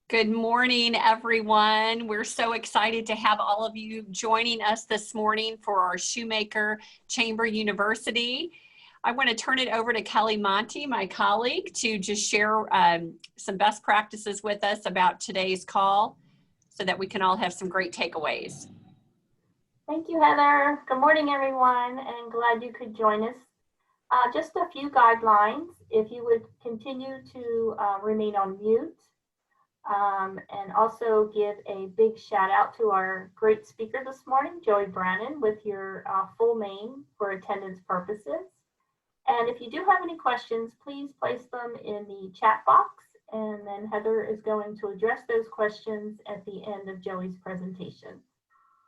Good morning, everyone. We're so excited to have all of you joining us this morning for our Shoemaker Chamber University. I want to turn it over to Kelly Monty, my colleague, to just share some best practices with us about today's call so that we can all have some great takeaways. Thank you, Heather. Good morning, everyone, and glad you could join us. Just a few guidelines. If you would continue to remain on mute, and also give a big shout out to our great speaker this morning, Joey Brannon, with your full name for attendance purposes. And if you do have any questions, please place them in the chat box, and then Heather is going to address those questions at the end of Joey's presentation.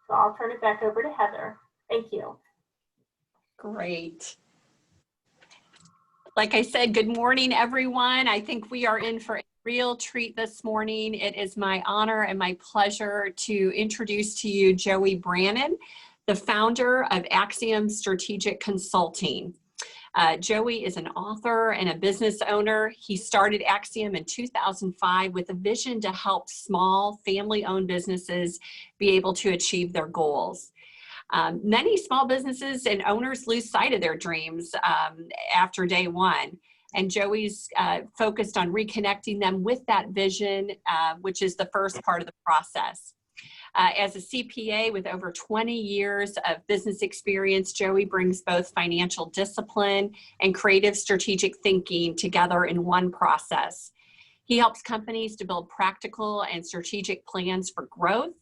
So I'll turn it back over to Heather. Thank you. Great. Like I said, good morning, everyone. I think we are in for a real treat this morning. It is my honor and my pleasure to introduce to you Joey Brannon, the founder of Axiom Strategic Consulting. Joey is an author and a business owner. He started Axiom in 2005 with a vision to help small family-owned businesses be able to achieve their goals. Many small businesses and owners lose sight of their dreams after day one. And Joey's focused on reconnecting them with that vision, which is the first part of the process. As a CPA with over 20 years of business experience, Joey brings both financial discipline and creative strategic thinking together in one process. He helps companies to build practical and strategic plans for growth,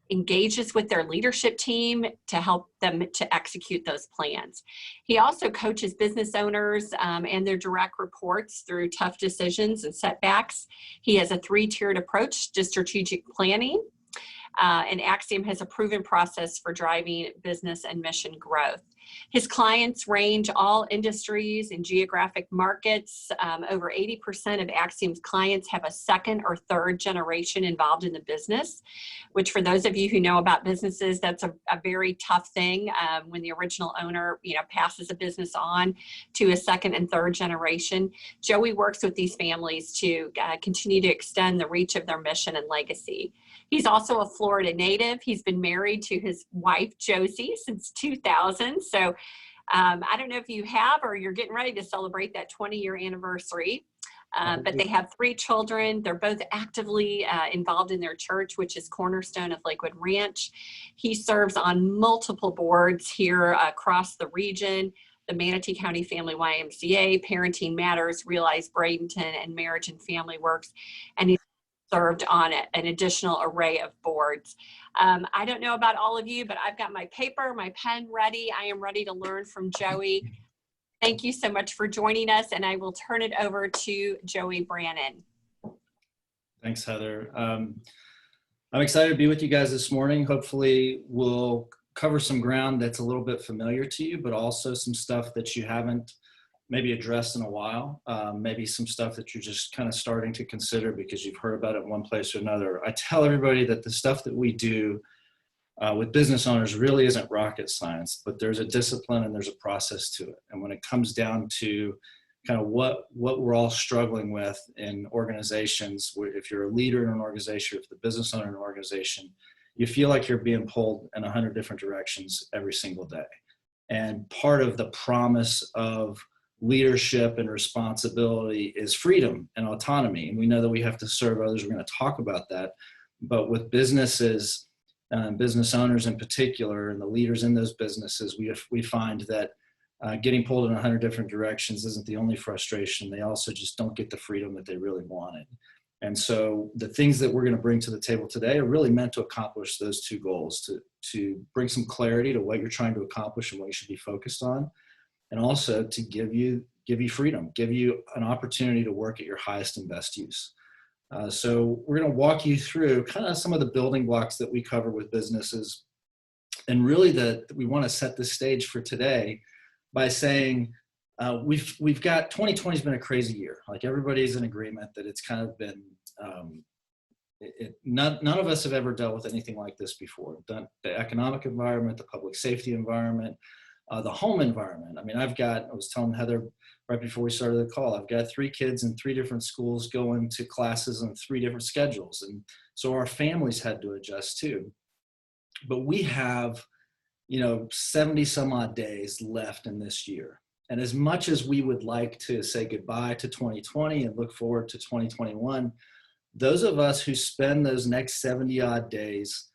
engages with their leadership team to help them to execute those plans. He also coaches business owners and their direct reports through tough decisions and setbacks. He has a three-tiered approach to strategic planning, and Axiom has a proven process for driving business and mission growth. His clients range all industries and geographic markets. Over 80% of Axiom's clients have a second or third generation involved in the business, which for those of you who know about businesses, that's a very tough thing when the original owner, passes a business on to a second and third generation. Joey works with these families to continue to extend the reach of their mission and legacy. He's also a Florida native. He's been married to his wife, Josie, since 2000. So I don't know if you have or you're getting ready to celebrate that 20-year anniversary, but they have 3 children. They're both actively involved in their church, which is Cornerstone of Lakewood Ranch. He serves on multiple boards here across the region, the Manatee County Family YMCA, Parenting Matters, Realize Bradenton, and Marriage and Family Works. And he's served on an additional array of boards. I don't know about all of you, but I've got my paper, my pen ready. I am ready to learn from Joey. Thank you so much for joining us, and I will turn it over to Joey Brannon. Thanks, Heather. I'm excited to be with you guys this morning. Hopefully we'll cover some ground that's a little bit familiar to you, but also some stuff that you haven't maybe addressed in a while, maybe some stuff that you're just kind of starting to consider because you've heard about it one place or another. I tell everybody that the stuff that we do with business owners really isn't rocket science, but there's a discipline and there's a process to it. And when it comes down to kind of what we're all struggling with in organizations, if you're a leader in an organization, if the business owner in an organization, you feel like you're being pulled in 100 different directions every single day. And part of the promise of leadership and responsibility is freedom and autonomy. And we know that we have to serve others. We're going to talk about that. But with businesses, business owners in particular, and the leaders in those businesses, we find that getting pulled in 100 different directions isn't the only frustration. They also just don't get the freedom that they really wanted. And so the things that we're going to bring to the table today are really meant to accomplish those 2 goals, to bring some clarity to what you're trying to accomplish and what you should be focused on, and also to give you freedom, give you an opportunity to work at your highest and best use. So we're going to walk you through kind of some of the building blocks that we cover with businesses. And really we want to set the stage for today by saying we've got 2020 has been a crazy year. Like everybody's in agreement that it's kind of been, none of us have ever dealt with anything like this before. The economic environment, the public safety environment, The home environment. I mean, I was telling Heather right before we started the call, I've got 3 kids in 3 different schools going to classes on 3 different schedules. And so our families had to adjust too. But we have, 70 some odd days left in this year. And as much as we would like to say goodbye to 2020 and look forward to 2021, those of us who spend those next 70 odd days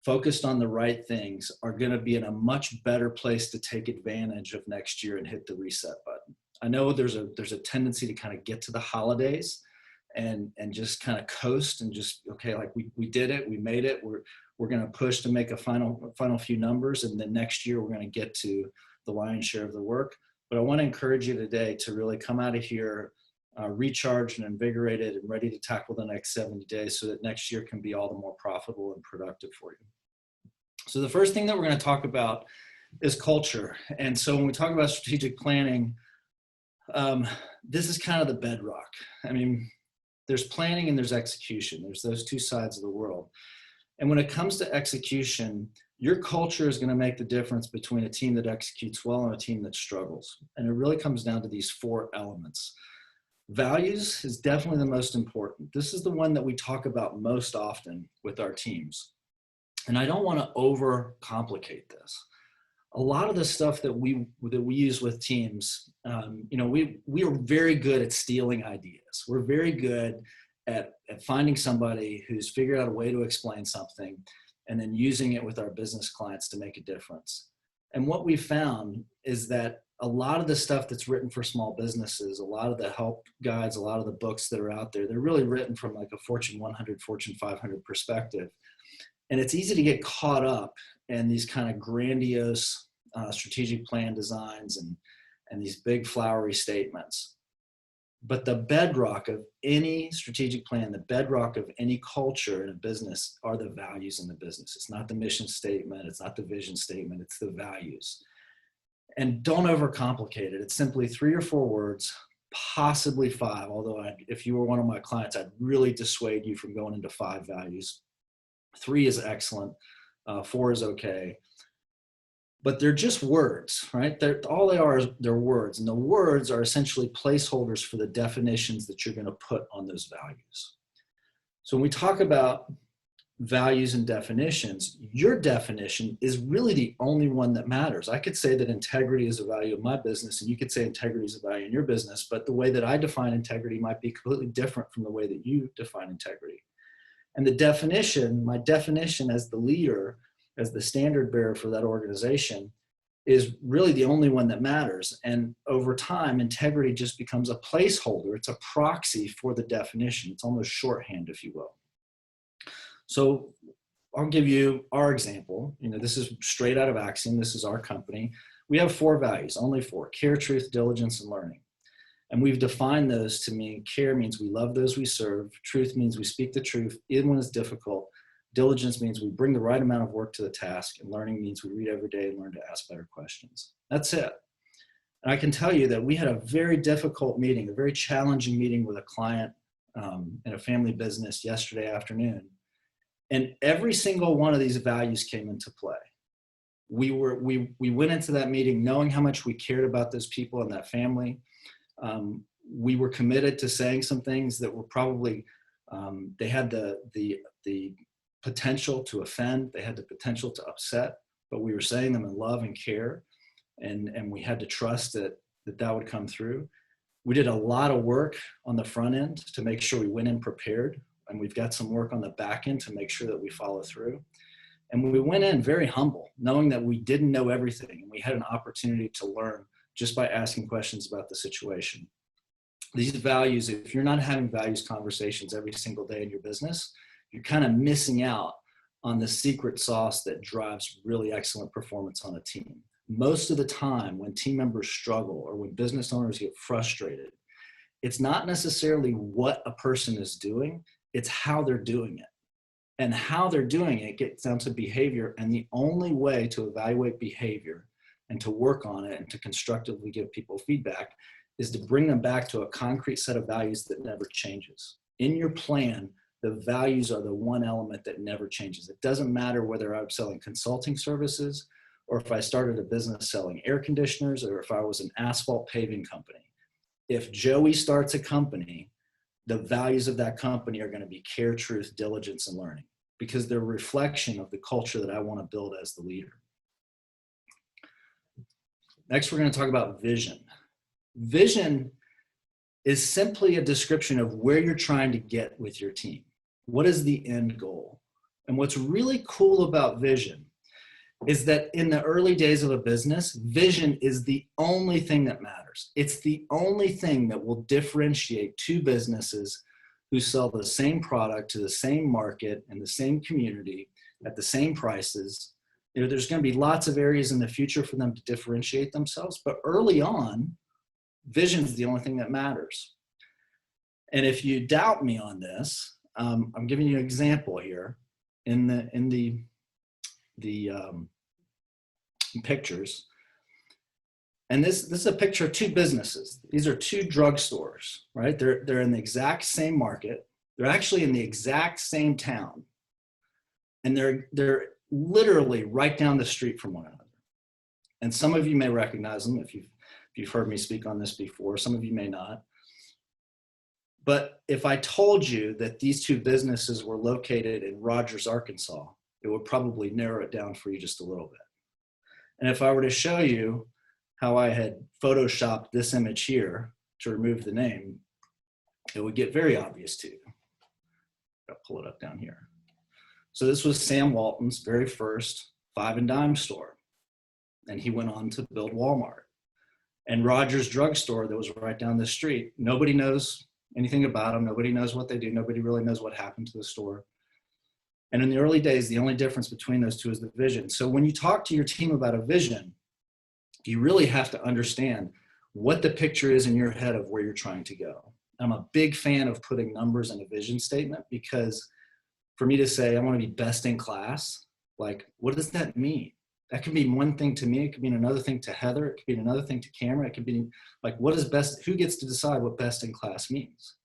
focused on the right things are going to be in a much better place to take advantage of next year and hit the reset button. I know there's a tendency to kind of get to the holidays and just kind of coast and just, okay, like we did it, we made it, we're going to push to make a final few numbers, and then next year we're going to get to the lion's share of the work. But I want to encourage you today to really come out of here recharged and invigorated and ready to tackle the next 70 days so that next year can be all the more profitable and productive for you. So the first thing that we're going to talk about is culture. And so when we talk about strategic planning, this is kind of the bedrock. I mean, there's planning and there's execution. There's those 2 sides of the world. And when it comes to execution, your culture is going to make the difference between a team that executes well and a team that struggles. And it really comes down to these 4 elements. Values is definitely the most important. This is the one that we talk about most often with our teams. And I don't want to overcomplicate this. A lot of the stuff that we use with teams, we are very good at stealing ideas. We're very good at finding somebody who's figured out a way to explain something and then using it with our business clients to make a difference. And what we found is that a lot of the stuff that's written for small businesses, a lot of the help guides, a lot of the books that are out there, they're really written from like a Fortune 100, Fortune 500 perspective. And it's easy to get caught up in these kind of grandiose strategic plan designs and these big flowery statements. But the bedrock of any strategic plan, the bedrock of any culture in a business are the values in the business. It's not the mission statement. It's not the vision statement. It's the values. And don't overcomplicate it. It's simply 3 or 4 words, possibly 5. Although if you were one of my clients, I'd really dissuade you from going into 5 values. 3 is excellent. 4 is okay. But they're just words, right? All they are is they're words. And the words are essentially placeholders for the definitions that you're going to put on those values. So when we talk about values and definitions, your definition is really the only one that matters. I could say that integrity is a value of my business, and you could say integrity is a value in your business, but the way that I define integrity might be completely different from the way that you define integrity. And the definition, my definition as the leader, as the standard bearer for that organization, is really the only one that matters. And over time, integrity just becomes a placeholder. It's a proxy for the definition. It's almost shorthand, if you will. So I'll give you our example. This is straight out of Axiom. This is our company. We have 4 values, only 4: care, truth, diligence, and learning. And we've defined those to mean care means we love those we serve. Truth means we speak the truth even when it's difficult. Diligence means we bring the right amount of work to the task. And learning means we read every day and learn to ask better questions. That's it. And I can tell you that we had a very difficult meeting, a very challenging meeting with a client in a family business yesterday afternoon. And every single one of these values came into play. We went into that meeting knowing how much we cared about those people and that family. We were committed to saying some things that were probably, they had the potential to offend, they had the potential to upset, but we were saying them in love and care, and we had to trust that would come through. We did a lot of work on the front end to make sure we went in prepared, and we've got some work on the back end to make sure that we follow through. And we went in very humble, knowing that we didn't know everything, and we had an opportunity to learn just by asking questions about the situation. These values, if you're not having values conversations every single day in your business, you're kind of missing out on the secret sauce that drives really excellent performance on a team. Most of the time when team members struggle or when business owners get frustrated, it's not necessarily what a person is doing, it's how they're doing it. And how they're doing it gets down to behavior, and the only way to evaluate behavior and to work on it and to constructively give people feedback is to bring them back to a concrete set of values that never changes. In your plan, the values are the one element that never changes. It doesn't matter whether I'm selling consulting services or if I started a business selling air conditioners, or if I was an asphalt paving company. If Joey starts a company, the values of that company are going to be care, truth, diligence, and learning, because they're a reflection of the culture that I want to build as the leader. Next, we're going to talk about vision. Vision is simply a description of where you're trying to get with your team. What is the end goal? And what's really cool about vision is that in the early days of a business, vision is the only thing that matters. It's the only thing that will differentiate two businesses who sell the same product to the same market in the same community at the same prices. You know, there's going to be lots of areas in the future for them to differentiate themselves, but early on, vision is the only thing that matters. And if you doubt me on this, I'm giving you an example here in the pictures. And this is a picture of two businesses. These are two drugstores, right? They're in the exact same market. They're actually in the exact same town. And they're literally right down the street from one another. And some of you may recognize them if you've heard me speak on this before. Some of you may not. But if I told you that these two businesses were located in Rogers, Arkansas, it would probably narrow it down for you just a little bit. And if I were to show you how I had photoshopped this image here to remove the name, it would get very obvious to you. I'll pull it up down here. So this was Sam Walton's very first 5 and dime store. And he went on to build Walmart. And Rogers Drugstore that was right down the street, nobody knows anything about them. Nobody knows what they do. Nobody really knows what happened to the store. And in the early days, the only difference between those two is the vision. So when you talk to your team about a vision, you really have to understand what the picture is in your head of where you're trying to go. I'm a big fan of putting numbers in a vision statement, because for me to say, I want to be best in class, like, what does that mean? That could mean one thing to me. It could mean another thing to Heather. It could be another thing to Cameron. It could be like, what is best? Who gets to decide what best in class means?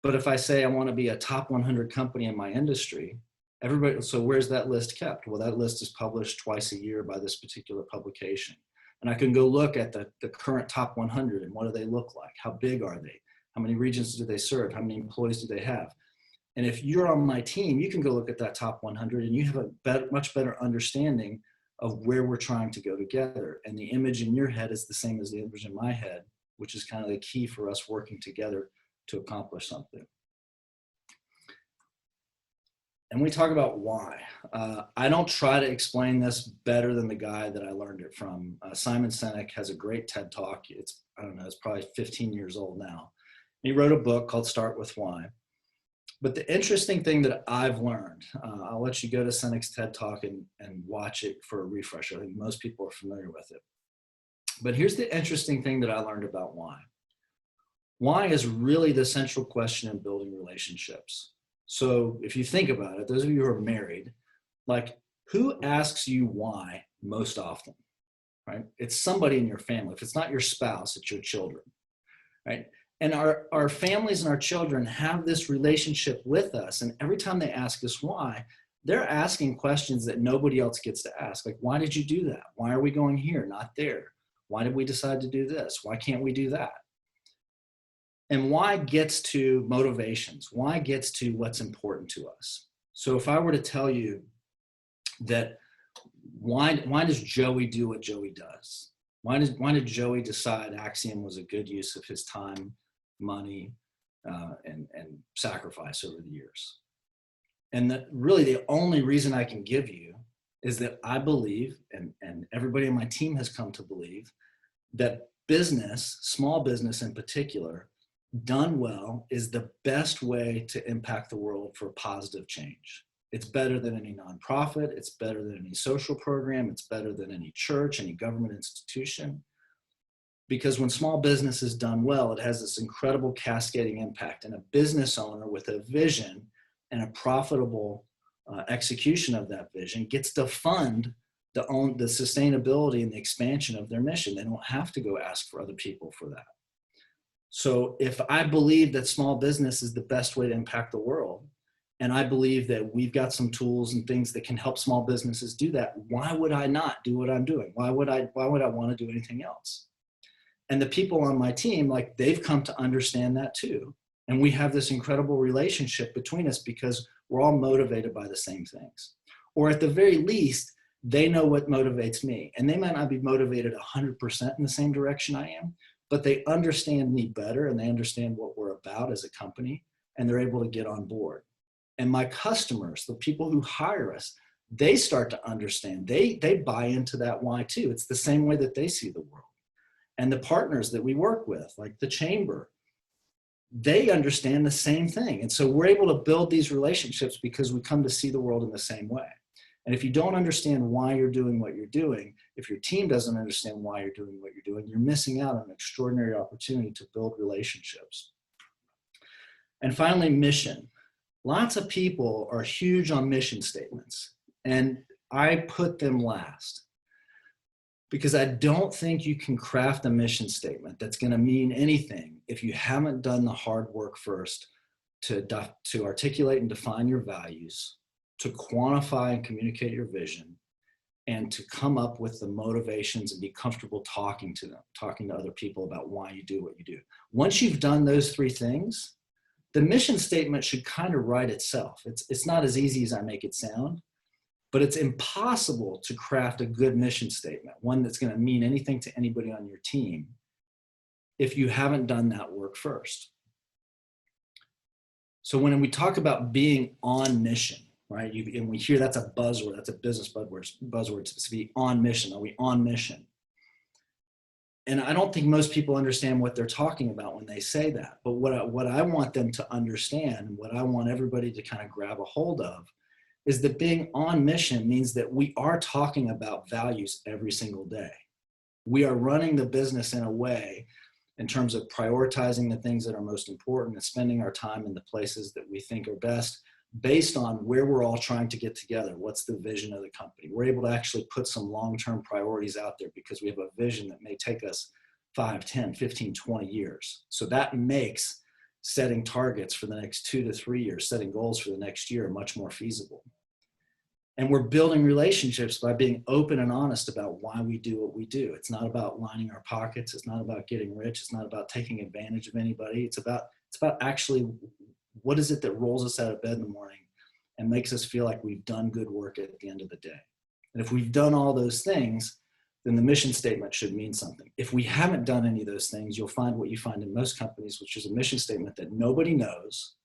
But if I say I want to be a top 100 company in my industry, everybody, so where's that list kept? Well, that list is published twice a year by this particular publication. And I can go look at the current top 100 and what do they look like? How big are they? How many regions do they serve? How many employees do they have? And if you're on my team, you can go look at that top 100 and you have a much better understanding of where we're trying to go together. And the image in your head is the same as the image in my head, which is kind of the key for us working together to accomplish something. And we talk about why. I don't try to explain this better than the guy that I learned it from. Simon Sinek has a great TED Talk. It's probably 15 years old now. He wrote a book called Start With Why. But the interesting thing that I've learned, I'll let you go to Sinek's TED Talk and watch it for a refresher. I think most people are familiar with it. But here's the interesting thing that I learned about why. Why is really the central question in building relationships. So if you think about it, those of you who are married, like, who asks you why most often, right? It's somebody in your family. If it's not your spouse, it's your children, right? And our families and our children have this relationship with us. And every time they ask us why, they're asking questions that nobody else gets to ask. Like, why did you do that? Why are we going here, not there? Why did we decide to do this? Why can't we do that? And why gets to motivations. Why gets to what's important to us. So if I were to tell you that why does Joey do what Joey does? Why did Joey decide Axiom was a good use of his time, money, and sacrifice over the years? And really the only reason I can give you is that I believe, and everybody on my team has come to believe, that business, small business in particular, done well is the best way to impact the world for positive change. It's better than any nonprofit. It's better than any social program. It's better than any church, any government institution. Because when small business is done well, it has this incredible cascading impact. And a business owner with a vision and a profitable execution of that vision gets to fund the sustainability and the expansion of their mission. They don't have to go ask for other people for that. So if I believe that small business is the best way to impact the world, And I believe that we've got some tools and things that can help small businesses do that. Why would I not do what I'm doing? Why would I want to do anything else? And the people on my team, like, they've come to understand that too. And we have this incredible relationship between us because we're all motivated by the same things. Or at the very least, they know what motivates me. And they might not be motivated 100% in the same direction I am, but they understand me better and they understand what we're about as a company, and they're able to get on board. And my customers, the people who hire us, they start to understand. They buy into that why too. It's the same way that they see the world. And the partners that we work with, like the chamber, they understand the same thing. And so we're able to build these relationships because we come to see the world in the same way. And if you don't understand why you're doing what you're doing, if your team doesn't understand why you're doing what you're doing, you're missing out on an extraordinary opportunity to build relationships. And finally, mission. Lots of people are huge on mission statements, and I put them last because I don't think you can craft a mission statement that's going to mean anything if you haven't done the hard work first to articulate and define your values, to quantify and communicate your vision, and to come up with the motivations and be comfortable talking to other people about why you do what you do. Once you've done those three things, the mission statement should kind of write itself. It's not as easy as I make it sound, but it's impossible to craft a good mission statement, one that's going to mean anything to anybody on your team, if you haven't done that work first. So when we talk about being on mission, right? And we hear that's a buzzword, that's a business buzzword to be on mission. Are we on mission? And I don't think most people understand what they're talking about when they say that. But what I want them to understand, and what I want everybody to kind of grab a hold of, is that being on mission means that we are talking about values every single day. We are running the business in a way, in terms of prioritizing the things that are most important and spending our time in the places that we think are best, based on where we're all trying to get together. What's the vision of the company? We're able to actually put some long-term priorities out there because we have a vision that may take us 5, 10, 15, 20 years. So that makes setting targets for the next 2 to 3 years, setting goals for the next year, much more feasible. And we're building relationships by being open and honest about why we do what we do. It's not about lining our pockets. It's not about getting rich. It's not about taking advantage of anybody. It's about actually, what is it that rolls us out of bed in the morning and makes us feel like we've done good work at the end of the day? And if we've done all those things, then the mission statement should mean something. If we haven't done any of those things, you'll find what you find in most companies, which is a mission statement that nobody knows.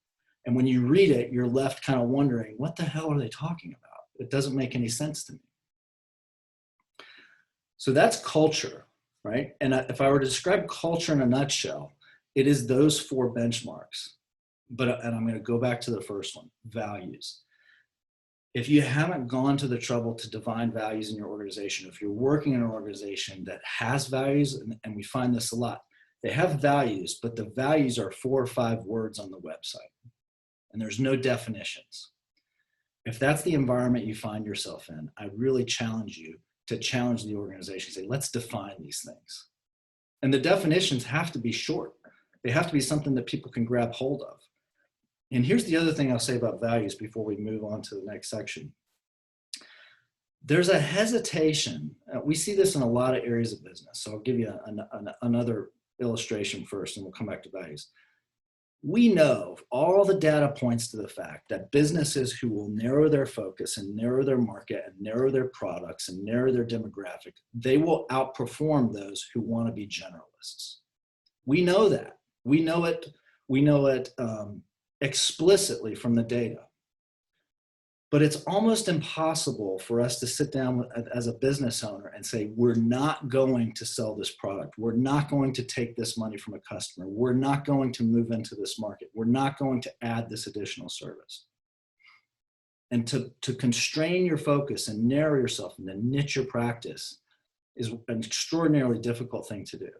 And when you read it, you're left kind of wondering, what the hell are they talking about? It doesn't make any sense to me. So that's culture, right? And if I were to describe culture in a nutshell, it is those 4 benchmarks. And I'm going to go back to the first one, values. If you haven't gone to the trouble to define values in your organization, if you're working in an organization that has values, and we find this a lot, they have values, but the values are 4 or 5 words on the website, and there's no definitions. If that's the environment you find yourself in, I really challenge you to challenge the organization, say, let's define these things. And the definitions have to be short. They have to be something that people can grab hold of. And here's the other thing I'll say about values before we move on to the next section. There's a hesitation. We see this in a lot of areas of business. So I'll give you another illustration first, and we'll come back to values. We know all the data points to the fact that businesses who will narrow their focus and narrow their market and narrow their products and narrow their demographic, they will outperform those who want to be generalists. We know that. We know it explicitly from the data. But it's almost impossible for us to sit down as a business owner and say, we're not going to sell this product. We're not going to take this money from a customer. We're not going to move into this market. We're not going to add this additional service. And to constrain your focus and narrow yourself and to niche your practice is an extraordinarily difficult thing to do.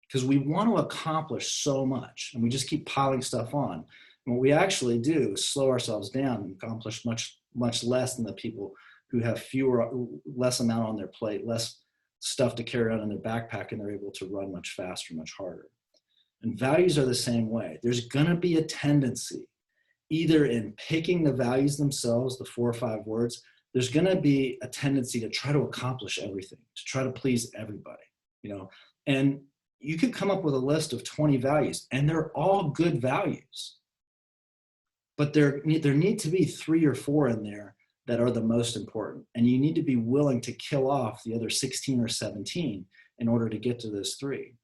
Because we want to accomplish so much and we just keep piling stuff on. And what we actually do is slow ourselves down and accomplish much less than the people who have less amount on their plate, less stuff to carry out in their backpack, and they're able to run much faster, much harder. And values are the same way. There's going to be a tendency either in picking the values themselves, the 4 or 5 words, there's going to be a tendency to try to accomplish everything, to try to please everybody, you know, and you could come up with a list of 20 values and they're all good values, but there need to be 3 or 4 in there that are the most important. And you need to be willing to kill off the other 16 or 17 in order to get to those 3.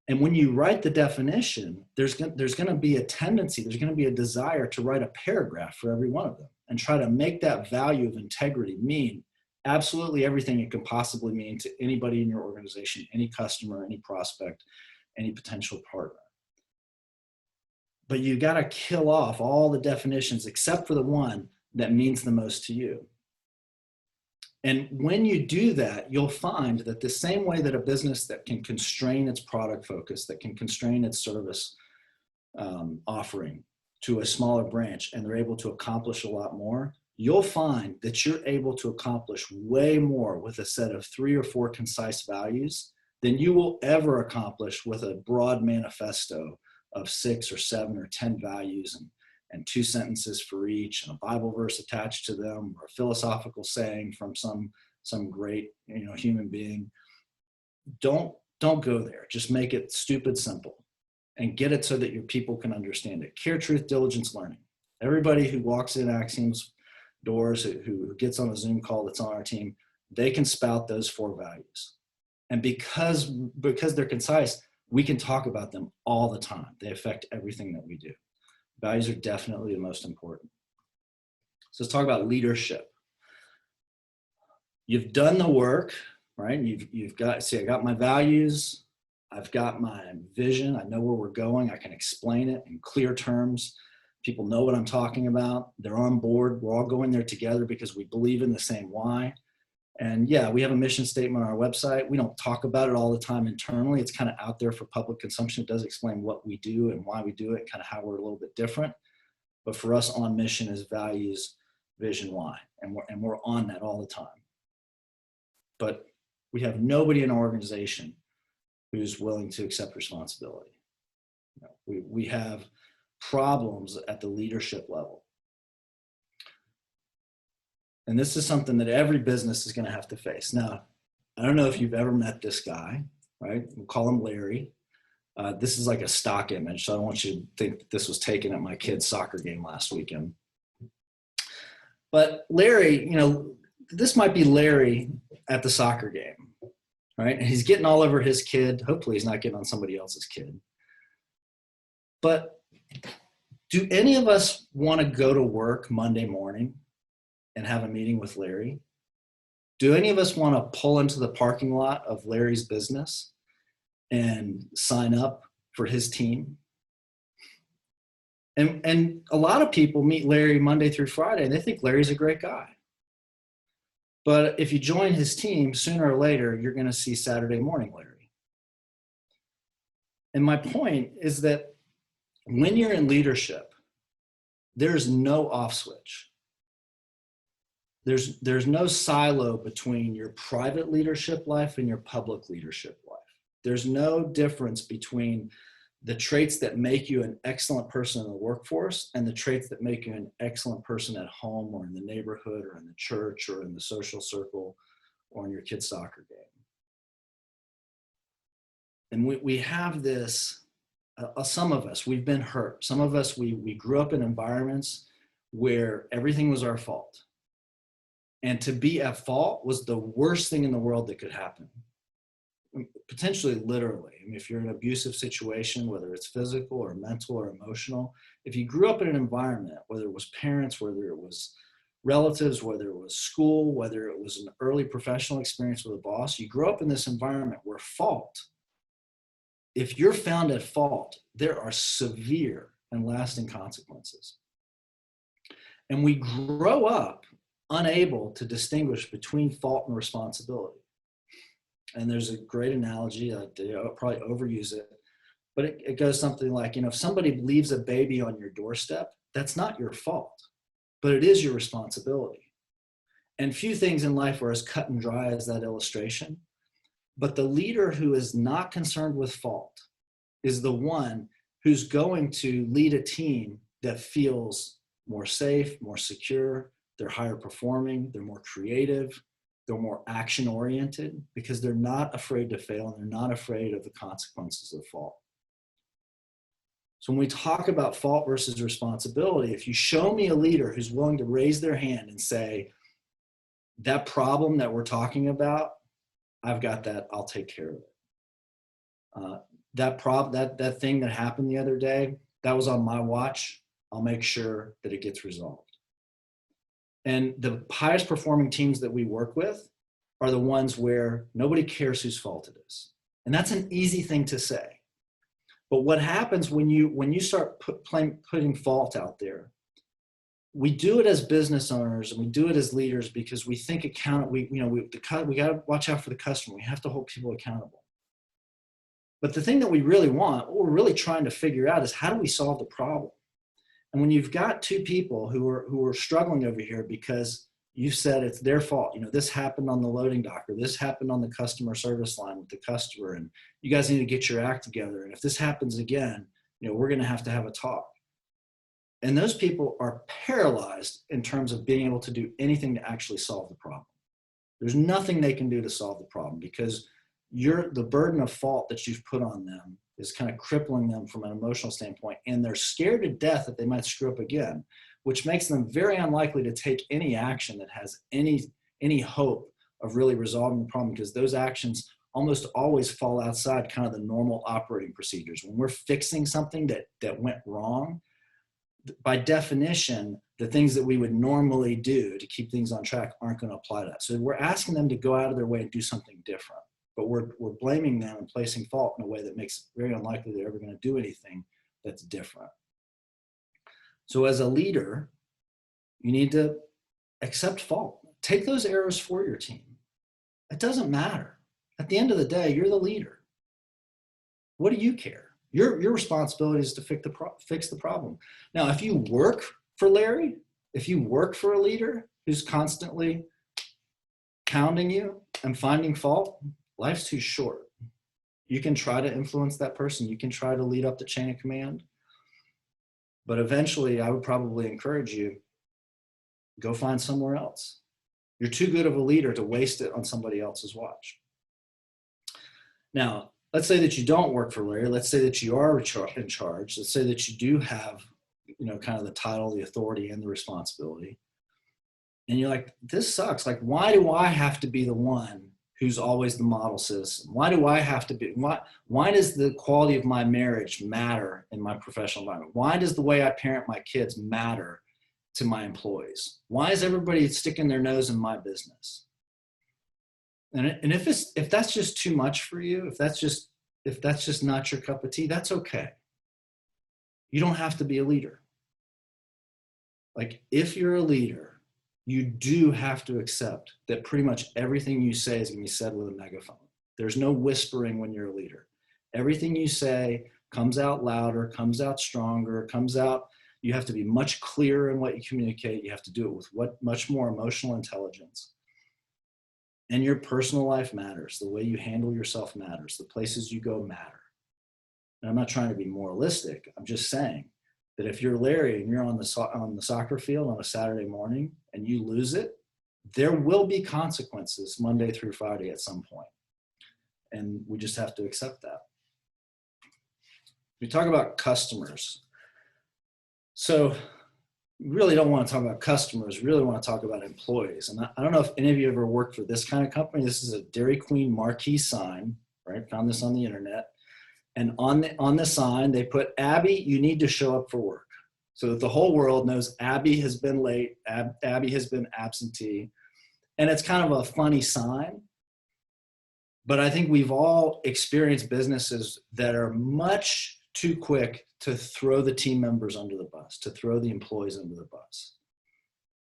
And when you write the definition, there's going to be a tendency, there's going to be a desire to write a paragraph for every one of them and try to make that value of integrity mean absolutely everything it can possibly mean to anybody in your organization, any customer, any prospect, any potential partner. But you got to kill off all the definitions except for the one that means the most to you. And when you do that, you'll find that the same way that a business that can constrain its product focus, that can constrain its service offering to a smaller branch, and they're able to accomplish a lot more, you'll find that you're able to accomplish way more with a set of 3 or 4 concise values than you will ever accomplish with a broad manifesto of 6 or 7 or 10 values and 2 sentences for each, and a Bible verse attached to them, or a philosophical saying from some great, you know, human being. Don't go there. Just make it stupid simple and get it so that your people can understand it. Care, truth, diligence, learning. Everybody who walks in Axiom's doors, who gets on a Zoom call that's on our team, they can spout those 4 values. And because they're concise, we can talk about them all the time. They affect everything that we do. Values are definitely the most important. So let's talk about leadership. You've done the work, right? You've got, see, I got my values. I've got my vision. I know where we're going. I can explain it in clear terms. People know what I'm talking about. They're on board. We're all going there together because we believe in the same why. And yeah, we have a mission statement on our website. We don't talk about it all the time internally. It's kind of out there for public consumption. It does explain what we do and why we do it, kind of how we're a little bit different. But for us, on mission is values, vision, why. And we're on that all the time. But we have nobody in our organization who's willing to accept responsibility. You know, we have problems at the leadership level. And this is something that every business is going to have to face. Now, I don't know if you've ever met this guy, right? We'll call him Larry. This is like a stock image, so I don't want you to think that this was taken at my kid's soccer game last weekend. But Larry, you know, this might be Larry at the soccer game, right? And he's getting all over his kid. Hopefully he's not getting on somebody else's kid. But do any of us want to go to work Monday morning and have a meeting with Larry? Do any of us want to pull into the parking lot of Larry's business and sign up for his team? And a lot of people meet Larry Monday through Friday and they think Larry's a great guy. But if you join his team, sooner or later, you're going to see Saturday morning Larry. And my point is that when you're in leadership, there's no off switch. There's no silo between your private leadership life and your public leadership life. There's no difference between the traits that make you an excellent person in the workforce and the traits that make you an excellent person at home or in the neighborhood or in the church or in the social circle or in your kid's soccer game. And we have this, some of us, we've been hurt. Some of us, we grew up in environments where everything was our fault. And to be at fault was the worst thing in the world that could happen. Potentially literally. I mean, if you're in an abusive situation, whether it's physical or mental or emotional, if you grew up in an environment, whether it was parents, whether it was relatives, whether it was school, whether it was an early professional experience with a boss, you grew up in this environment where fault, if you're found at fault, there are severe and lasting consequences. And we grow up unable to distinguish between fault and responsibility. And there's a great analogy, I'll probably overuse it, but it goes something like, you know, if somebody leaves a baby on your doorstep, that's not your fault, but it is your responsibility. And few things in life are as cut and dry as that illustration, but the leader who is not concerned with fault is the one who's going to lead a team that feels more safe, more secure. They're higher performing, they're more creative, they're more action oriented because they're not afraid to fail and they're not afraid of the consequences of fault. So when we talk about fault versus responsibility, if you show me a leader who's willing to raise their hand and say, that problem that we're talking about, I've got that, I'll take care of it. That thing that happened the other day, that was on my watch, I'll make sure that it gets resolved. And the highest performing teams that we work with are the ones where nobody cares whose fault it is. And that's an easy thing to say. But what happens when you start putting fault out there, we do it as business owners and we do it as leaders because we think we got to watch out for the customer. We have to hold people accountable. But the thing that we really want, what we're really trying to figure out is how do we solve the problem? And when you've got two people who are struggling over here because you said it's their fault, this happened on the loading dock or this happened on the customer service line with the customer and you guys need to get your act together. And if this happens again, we're going to have a talk. And those people are paralyzed in terms of being able to do anything to actually solve the problem. There's nothing they can do to solve the problem because the burden of fault that you've put on them is kind of crippling them from an emotional standpoint. And they're scared to death that they might screw up again, which makes them very unlikely to take any action that has any hope of really resolving the problem because those actions almost always fall outside kind of the normal operating procedures. When we're fixing something that went wrong, by definition, the things that we would normally do to keep things on track aren't going to apply to that. So we're asking them to go out of their way and do something different, but we're blaming them and placing fault in a way that makes it very unlikely they're ever going to do anything that's different. So as a leader, you need to accept fault. Take those errors for your team. It doesn't matter. At the end of the day, you're the leader. What do you care? Your responsibility is to fix the problem. Now, if you work for Larry, if you work for a leader who's constantly pounding you and finding fault, life's too short. You can try to influence that person. You can try to lead up the chain of command. But eventually, I would probably encourage you, go find somewhere else. You're too good of a leader to waste it on somebody else's watch. Now, let's say that you don't work for Larry. Let's say that you are in charge. Let's say that you do have, kind of the title, the authority, and the responsibility. And you're like, this sucks. Like, why do I have to be the one who's always the model citizen? Why do I have to be, why does the quality of my marriage matter in my professional environment? Why does the way I parent my kids matter to my employees? Why is everybody sticking their nose in my business? And if that's just too much for you, if that's just not your cup of tea, that's okay. You don't have to be a leader. Like, if you're a leader, you do have to accept that pretty much everything you say is going to be said with a megaphone. There's no whispering when you're a leader. Everything you say comes out louder, comes out stronger, you have to be much clearer in what you communicate. You have to do it with much more emotional intelligence. And your personal life matters. The way you handle yourself matters. The places you go matter. And I'm not trying to be moralistic. I'm just saying that if you're Larry and you're on the soccer field on a Saturday morning and you lose it, there will be consequences Monday through Friday at some point. And we just have to accept that. We talk about customers. So we really don't want to talk about customers. We really want to talk about employees. And I don't know if any of you ever worked for this kind of company. This is a Dairy Queen marquee sign, right? Found this on the internet. And on the sign, they put, Abby, you need to show up for work. So that the whole world knows Abby has been late, Abby has been absentee. And it's kind of a funny sign. But I think we've all experienced businesses that are much too quick to throw the team members under the bus, to throw the employees under the bus.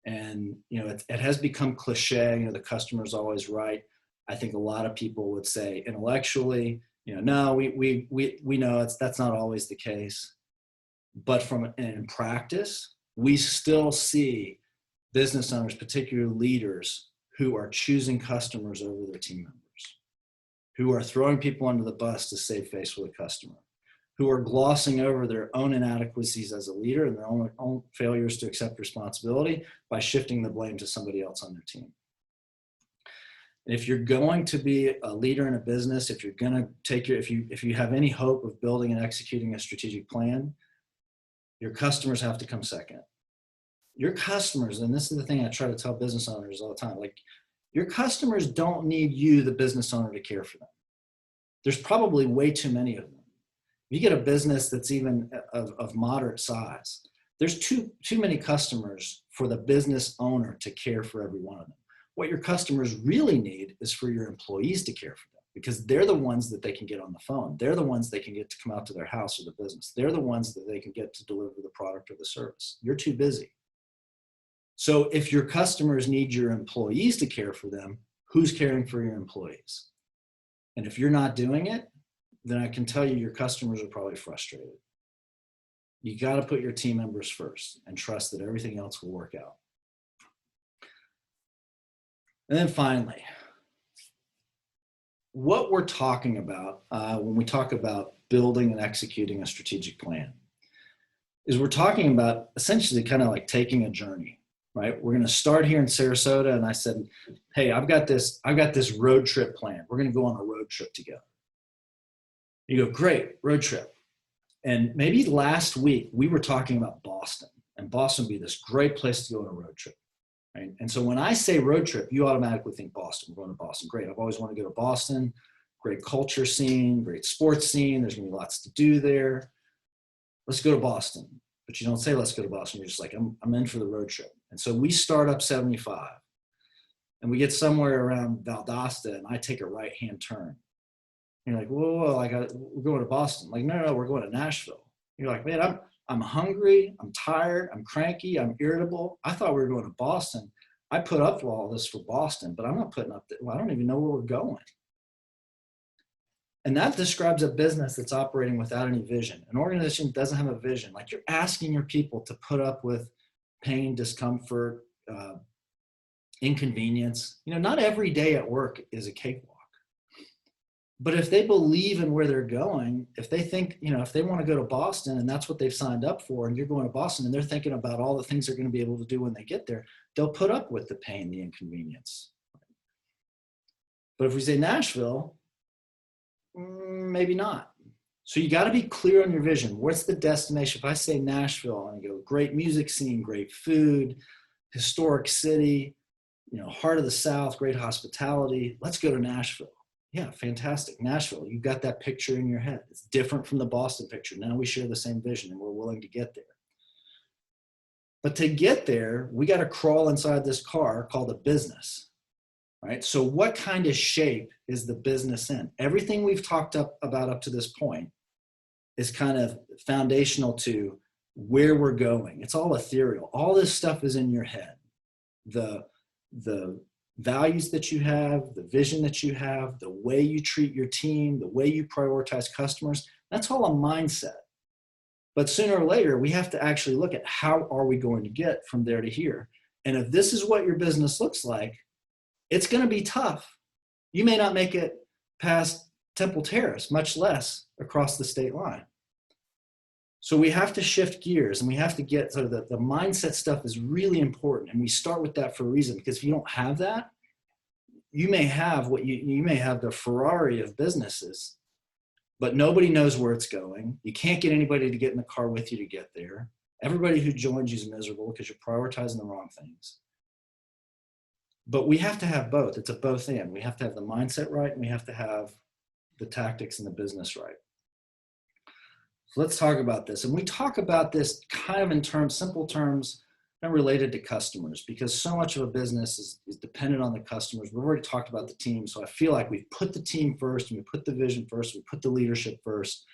And, it has become cliche, the customer's always right. I think a lot of people would say intellectually, no, we know that's not always the case. But in practice, we still see business owners, particularly leaders, who are choosing customers over their team members, who are throwing people under the bus to save face with a customer, who are glossing over their own inadequacies as a leader and their own failures to accept responsibility by shifting the blame to somebody else on their team. And if you're going to be a leader in a business, if you're going to take if you have any hope of building and executing a strategic plan, your customers have to come second. Your customers, and this is the thing I try to tell business owners all the time, like, your customers don't need you, the business owner, to care for them. There's probably way too many of them. If you get a business that's even of moderate size, there's too many customers for the business owner to care for every one of them. What your customers really need is for your employees to care for them, because they're the ones that they can get on the phone. They're the ones they can get to come out to their house or the business. They're the ones that they can get to deliver the product or the service. You're too busy. So if your customers need your employees to care for them, who's caring for your employees? And if you're not doing it, then I can tell you your customers are probably frustrated. You got to put your team members first and trust that everything else will work out. And then finally, what we're talking about when we talk about building and executing a strategic plan is we're talking about essentially kind of like taking a journey, right? We're going to start here in Sarasota, and I said, hey, I've got this road trip plan. We're going to go on a road trip together. You go, great, road trip. And maybe last week we were talking about Boston, and Boston would be this great place to go on a road trip. Right? And so when I say road trip, you automatically think Boston. We're going to Boston. Great. I've always wanted to go to Boston. Great culture scene, great sports scene. There's going to be lots to do there. Let's go to Boston. But you don't say, let's go to Boston. You're just like, I'm in for the road trip. And so we start up 75 and we get somewhere around Valdosta, and I take a right-hand turn. And you're like, whoa, we're going to Boston. I'm like, no, we're going to Nashville. You're like, man, I'm hungry, I'm tired, I'm cranky, I'm irritable. I thought we were going to Boston. I put up with all this for Boston, but I'm not putting up, I don't even know where we're going. And that describes a business that's operating without any vision. An organization doesn't have a vision. Like, you're asking your people to put up with pain, discomfort, inconvenience. You know, not every day at work is a cakewalk. But if they believe in where they're going, if they think, you know, if they want to go to Boston and that's what they've signed up for, and you're going to Boston and they're thinking about all the things they're going to be able to do when they get there, they'll put up with the pain, the inconvenience. But if we say Nashville, maybe not. So you got to be clear on your vision. What's the destination? If I say Nashville, and I go, great music scene, great food, historic city, you know, heart of the South, great hospitality, let's go to Nashville. Yeah, fantastic. Nashville, you've got that picture in your head. It's different from the Boston picture. Now we share the same vision and we're willing to get there. But to get there, we got to crawl inside this car called a business, right? So what kind of shape is the business in? Everything we've talked about up to this point is kind of foundational to where we're going. It's all ethereal. All this stuff is in your head. The values that you have, the vision that you have, the way you treat your team, the way you prioritize customers, that's all a mindset. But sooner or later, we have to actually look at how are we going to get from there to here. And if this is what your business looks like, it's going to be tough. You may not make it past Temple Terrace, much less across the state line. So we have to shift gears, and we have to get, so the mindset stuff is really important. And we start with that for a reason, because if you don't have that, you may have you may have the Ferrari of businesses, but nobody knows where it's going. You can't get anybody to get in the car with you to get there. Everybody who joins you is miserable because you're prioritizing the wrong things. But we have to have both. It's a both and. We have to have the mindset right, and we have to have the tactics and the business right. So let's talk about this. And we talk about this kind of in simple terms, and related to customers, because so much of a business is dependent on the customers. We've already talked about the team. So I feel like we put the team first, and we put the vision first, we put the leadership first.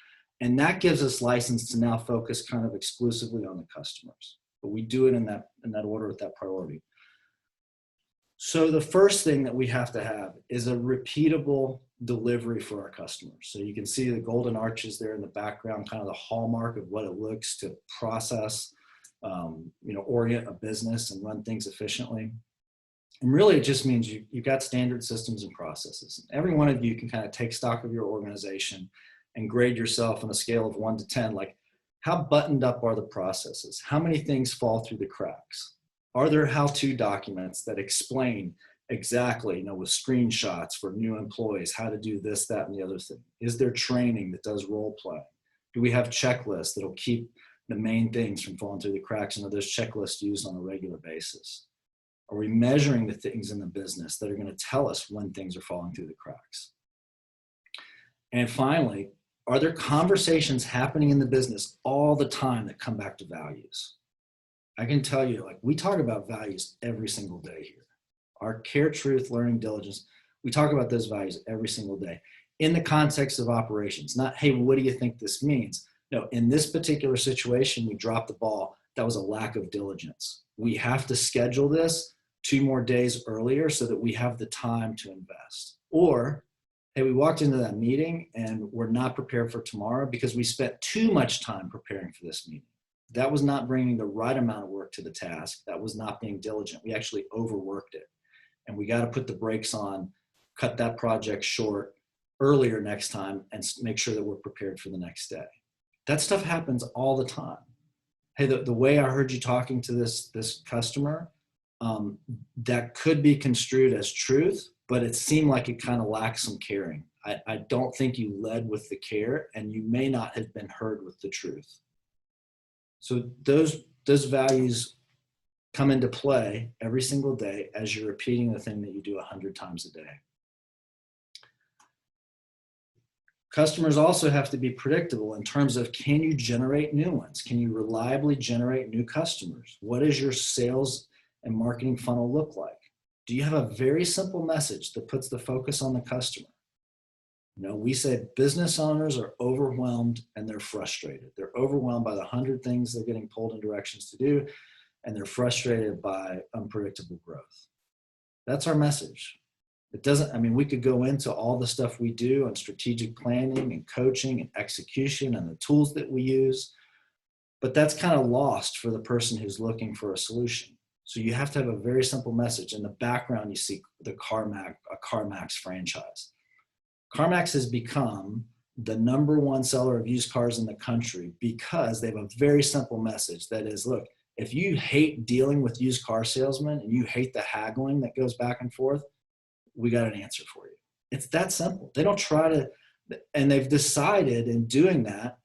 And that gives us license to now focus kind of exclusively on the customers. But we do it in that order, with that priority. So the first thing that we have to have is a repeatable delivery for our customers. So you can see the golden arches there in the background, kind of the hallmark of what it looks to process, orient a business and run things efficiently. And really, it just means you've got standard systems and processes. Every one of you can kind of take stock of your organization and grade yourself on a scale of 1 to 10, like how buttoned up are the processes? How many things fall through the cracks? Are there how-to documents that explain exactly, you know, with screenshots for new employees, how to do this, that, and the other thing? Is there training that does role play? Do we have checklists that'll keep the main things from falling through the cracks, and are those checklists used on a regular basis? Are we measuring the things in the business that are going to tell us when things are falling through the cracks? And finally, are there conversations happening in the business all the time that come back to values? I can tell you, like, we talk about values every single day here. Our care, truth, learning, diligence, we talk about those values every single day in the context of operations. Not, hey, what do you think this means? No, in this particular situation, we dropped the ball. That was a lack of diligence. We have to schedule this 2 more days earlier so that we have the time to invest. Or, hey, we walked into that meeting and we're not prepared for tomorrow because we spent too much time preparing for this meeting. That was not bringing the right amount of work to the task. That was not being diligent. We actually overworked it. And we got to put the brakes on, cut that project short earlier next time, and make sure that we're prepared for the next day. That stuff happens all the time. Hey, the way I heard you talking to this customer, that could be construed as truth, but it seemed like it kind of lacks some caring. I don't think you led with the care, and you may not have been heard with the truth. So those values come into play every single day as you're repeating the thing that you do 100 times a day. Customers also have to be predictable in terms of, can you generate new ones? Can you reliably generate new customers? What does your sales and marketing funnel look like? Do you have a very simple message that puts the focus on the customer? You know, we say business owners are overwhelmed and they're frustrated. They're overwhelmed by the 100 things they're getting pulled in directions to do, and they're frustrated by unpredictable growth. That's our message. It doesn't, I mean, we could go into all the stuff we do on strategic planning and coaching and execution and the tools that we use, but that's kind of lost for the person who's looking for a solution. So you have to have a very simple message. In the background, you see the CarMax franchise. CarMax has become the #1 seller of used cars in the country because they have a very simple message that is, look, if you hate dealing with used car salesmen and you hate the haggling that goes back and forth, we got an answer for you. It's that simple. They don't try to, and they've decided in doing that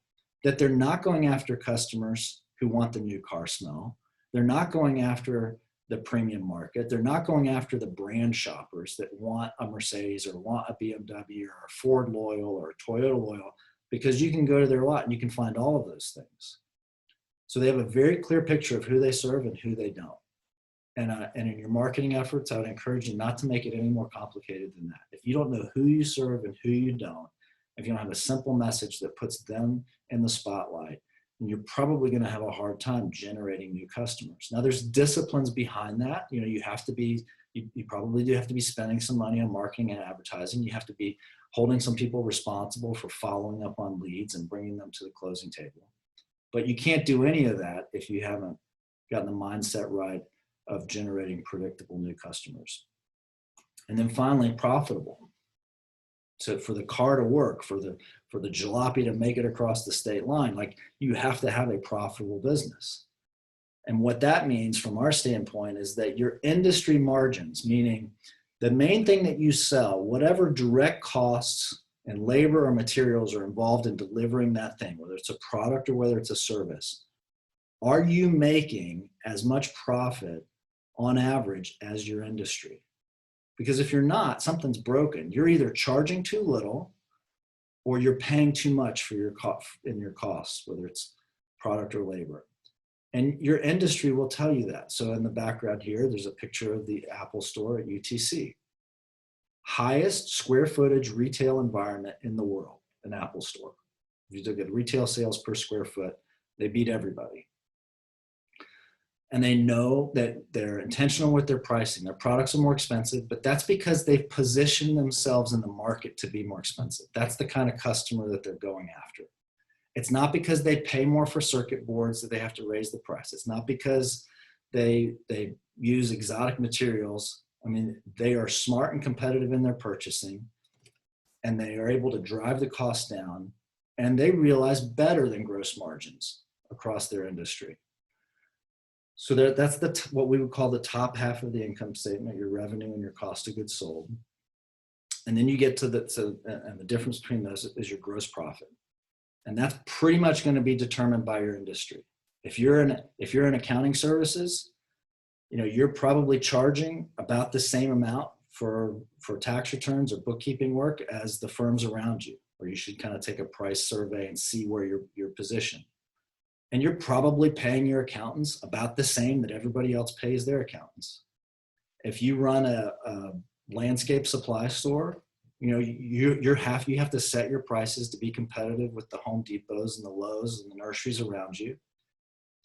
they're not going after customers who want the new car smell. They're not going after the premium market. They're not going after the brand shoppers that want a Mercedes or want a BMW or a Ford loyal or a Toyota loyal, because you can go to their lot and you can find all of those things. So they have a very clear picture of who they serve and who they don't. And in your marketing efforts, I would encourage you not to make it any more complicated than that. If you don't know who you serve and who you don't, if you don't have a simple message that puts them in the spotlight, then you're probably going to have a hard time generating new customers. Now, there's disciplines behind that. You know, you probably do have to be spending some money on marketing and advertising. You have to be holding some people responsible for following up on leads and bringing them to the closing table. But you can't do any of that if you haven't gotten the mindset right of generating predictable new customers. And then finally, profitable. So for the car to work, for the jalopy to make it across the state line, like, you have to have a profitable business. And what that means from our standpoint is that your industry margins, meaning the main thing that you sell, whatever direct costs and labor or materials are involved in delivering that thing, whether it's a product or whether it's a service, are you making as much profit on average as your industry? Because if you're not, something's broken. You're either charging too little or you're paying too much for your costs, whether it's product or labor. And your industry will tell you that. So in the background here, there's a picture of the Apple store at UTC. Highest square footage retail environment in the world, an Apple store. If you look at retail sales per square foot, they beat everybody. And they know that they're intentional with their pricing. Their products are more expensive, but that's because they've positioned themselves in the market to be more expensive. That's the kind of customer that they're going after. It's not because they pay more for circuit boards that they have to raise the price. It's not because they use exotic materials. I mean, they are smart and competitive in their purchasing, and they are able to drive the cost down and they realize better than gross margins across their industry. So that's what we would call the top half of the income statement, your revenue and your cost of goods sold. And then you get to and the difference between those is your gross profit. And that's pretty much going to be determined by your industry. If you're in accounting services, you're probably charging about the same amount for tax returns or bookkeeping work as the firms around you, or you should kind of take a price survey and see where you're positioned. And you're probably paying your accountants about the same that everybody else pays their accountants. If you run a landscape supply store, you have to set your prices to be competitive with the Home Depots and the Lowe's and the nurseries around you.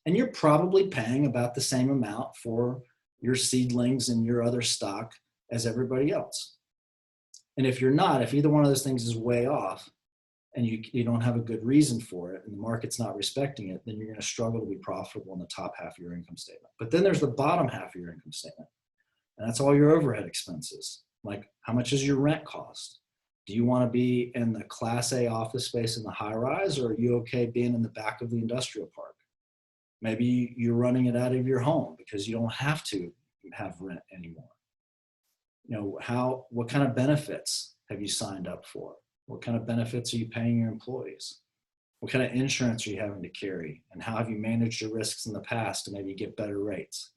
And you're probably paying about the same amount for your seedlings and your other stock as everybody else. And if you're not, if either one of those things is way off and you don't have a good reason for it and the market's not respecting it, then you're going to struggle to be profitable in the top half of your income statement. But then there's the bottom half of your income statement. And that's all your overhead expenses. Like, how much does your rent cost? Do you want to be in the Class A office space in the high rise, or are you okay being in the back of the industrial park? Maybe you're running it out of your home because you don't have to have rent anymore. What kind of benefits have you signed up for? What kind of benefits are you paying your employees? What kind of insurance are you having to carry? And how have you managed your risks in the past to maybe get better rates?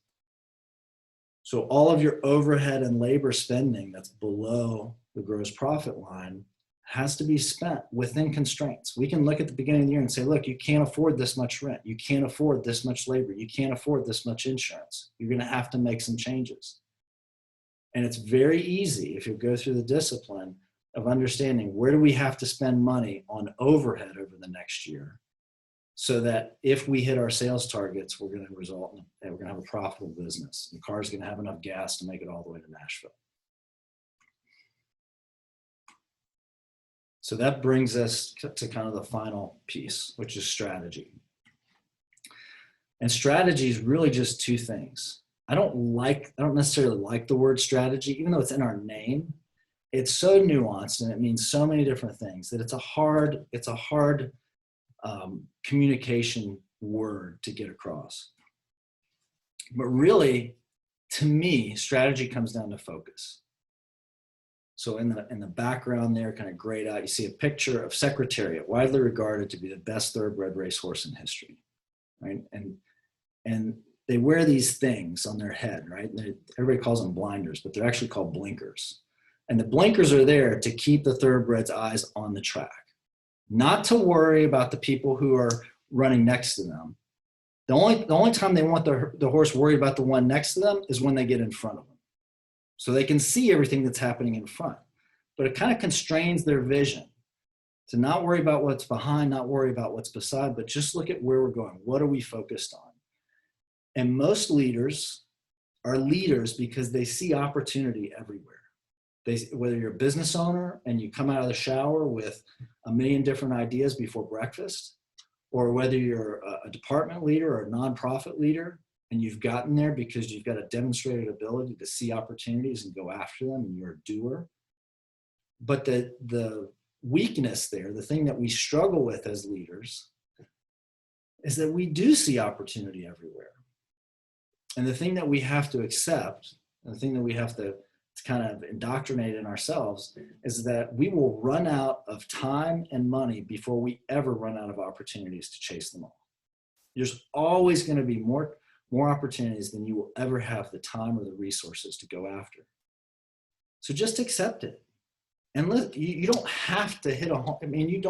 So all of your overhead and labor spending that's below the gross profit line has to be spent within constraints. We can look at the beginning of the year and say, look, you can't afford this much rent. You can't afford this much labor. You can't afford this much insurance. You're going to have to make some changes. And it's very easy, if you go through the discipline of understanding where do we have to spend money on overhead over the next year, so that if we hit our sales targets, we're going to result in, we're going to have a profitable business. The car is going to have enough gas to make it all the way to Nashville. So that brings us to kind of the final piece, which is strategy. And strategy is really just two things. I don't necessarily like the word strategy, even though it's in our name. It's so nuanced and it means so many different things that it's a hard communication word to get across. But really, to me, strategy comes down to focus. So in the background there, kind of grayed out, you see a picture of Secretariat, widely regarded to be the best thoroughbred racehorse in history, right? And they wear these things on their head, right? Everybody calls them blinders, but they're actually called blinkers. And the blinkers are there to keep the thoroughbred's eyes on the track, not to worry about the people who are running next to them. The only time they want the horse worried about the one next to them is when they get in front of them. So they can see everything that's happening in front. But it kind of constrains their vision to not worry about what's behind, not worry about what's beside, but just look at where we're going. What are we focused on? And most leaders are leaders because they see opportunity everywhere. Whether you're a business owner and you come out of the shower with a million different ideas before breakfast, or whether you're a department leader or a nonprofit leader and you've gotten there because you've got a demonstrated ability to see opportunities and go after them and you're a doer. But the weakness there, the thing that we struggle with as leaders, is that we do see opportunity everywhere. And the thing that we have to accept, and the thing that we have to kind of indoctrinate in ourselves, is that we will run out of time and money before we ever run out of opportunities to chase them all. There's always going to be more opportunities than you will ever have the time or the resources to go after. So just accept it. And look, you don't have to hit a home. I mean,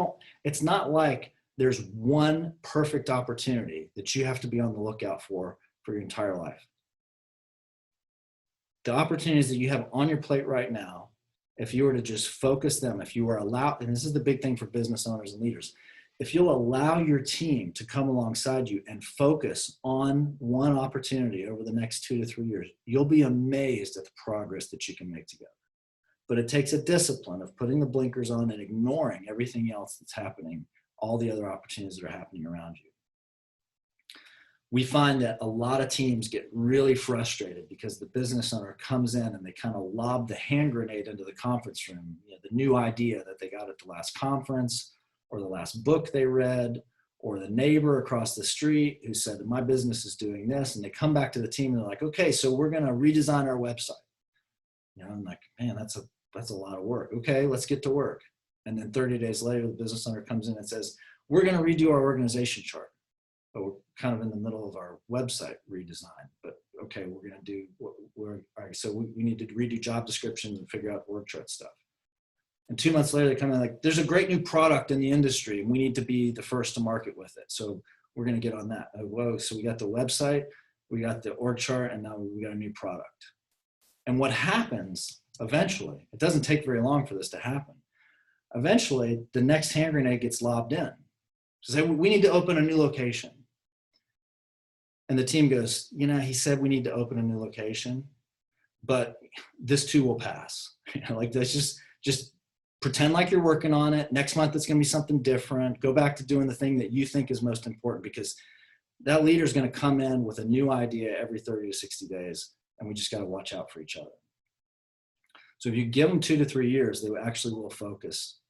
it's not like there's one perfect opportunity that you have to be on the lookout for your entire life. The opportunities that you have on your plate right now, if you were to just focus them, if you were allowed, and this is the big thing for business owners and leaders, if you'll allow your team to come alongside you and focus on one opportunity over the next 2 to 3 years, you'll be amazed at the progress that you can make together. But it takes a discipline of putting the blinkers on and ignoring everything else that's happening, all the other opportunities that are happening around you. We find that a lot of teams get really frustrated because the business owner comes in and they kind of lob the hand grenade into the conference room, the new idea that they got at the last conference, or the last book they read, or the neighbor across the street who said, my business is doing this. And they come back to the team and they're like, okay, so we're going to redesign our website. I'm like, man, that's a lot of work. Okay, let's get to work. And then 30 days later, the business owner comes in and says, we're going to redo our organization chart. But we're kind of in the middle of our website redesign. But okay, we're going to do all right, so we need to redo job descriptions and figure out org chart stuff. And 2 months later, they come in like, there's a great new product in the industry and we need to be the first to market with it. So we're going to get on that. Whoa, so we got the website, we got the org chart, and now we got a new product. And what happens eventually, it doesn't take very long for this to happen. Eventually, the next hand grenade gets lobbed in. So say, we need to open a new location. And the team goes, he said we need to open a new location, but this too will pass. Like that's just pretend like you're working on it. Next month, it's going to be something different. Go back to doing the thing that you think is most important, because that leader is going to come in with a new idea every 30 to 60 days. And we just got to watch out for each other. So if you give them 2 to 3 years, they actually will focus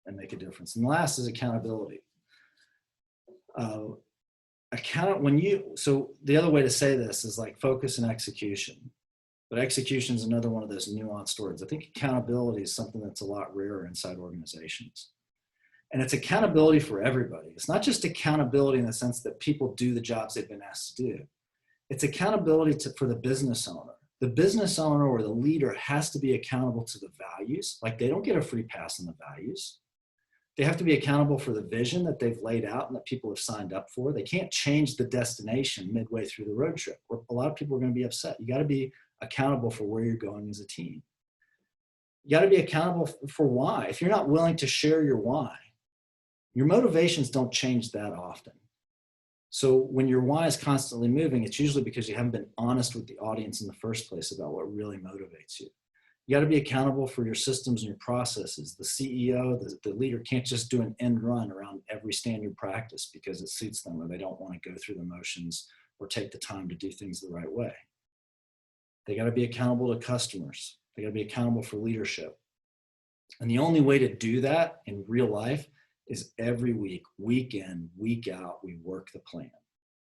and make a difference. And the last is accountability. So the other way to say this is like focus and execution. But execution is another one of those nuanced words. I think accountability is something that's a lot rarer inside organizations. And it's accountability for everybody. It's not just accountability in the sense that people do the jobs they've been asked to do. It's accountability for the business owner. The business owner or the leader has to be accountable to the values. Like they don't get a free pass on the values. They have to be accountable for the vision that they've laid out and that people have signed up for. They can't change the destination midway through the road trip. A lot of people are going to be upset. You got to be accountable for where you're going as a team. You got to be accountable for why. If you're not willing to share your why, your motivations don't change that often. So when your why is constantly moving, it's usually because you haven't been honest with the audience in the first place about what really motivates you. You got to be accountable for your systems and your processes. The CEO, the leader can't just do an end run around every standard practice because it suits them or they don't want to go through the motions or take the time to do things the right way. They got to be accountable to customers. They got to be accountable for leadership. And the only way to do that in real life is every week, week in, week out, we work the plan.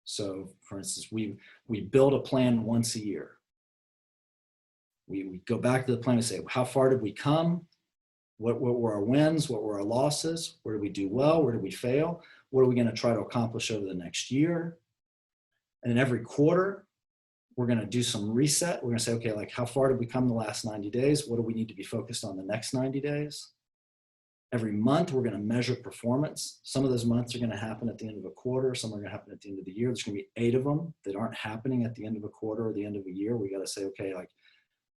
So for instance, we build a plan once a year. We go back to the plan and say, how far did we come? What were our wins? What were our losses? Where did we do well? Where did we fail? What are we going to try to accomplish over the next year? And then every quarter, we're going to do some reset. We're going to say, okay, like how far did we come the last 90 days? What do we need to be focused on the next 90 days? Every month, we're going to measure performance. Some of those months are going to happen at the end of a quarter. Some are going to happen at the end of the year. There's going to be 8 of them that aren't happening at the end of a quarter or the end of a year. We got to say, okay, like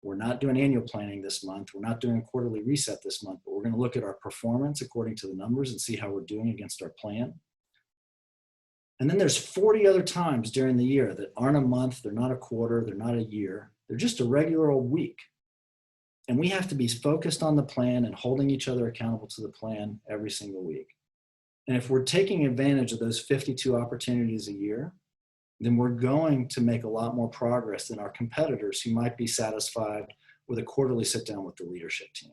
we're not doing annual planning this month. We're not doing a quarterly reset this month, but we're going to look at our performance according to the numbers and see how we're doing against our plan. And then there's 40 other times during the year that aren't a month, they're not a quarter, they're not a year. They're just a regular old week. And we have to be focused on the plan and holding each other accountable to the plan every single week. And if we're taking advantage of those 52 opportunities a year, then we're going to make a lot more progress than our competitors who might be satisfied with a quarterly sit down with the leadership team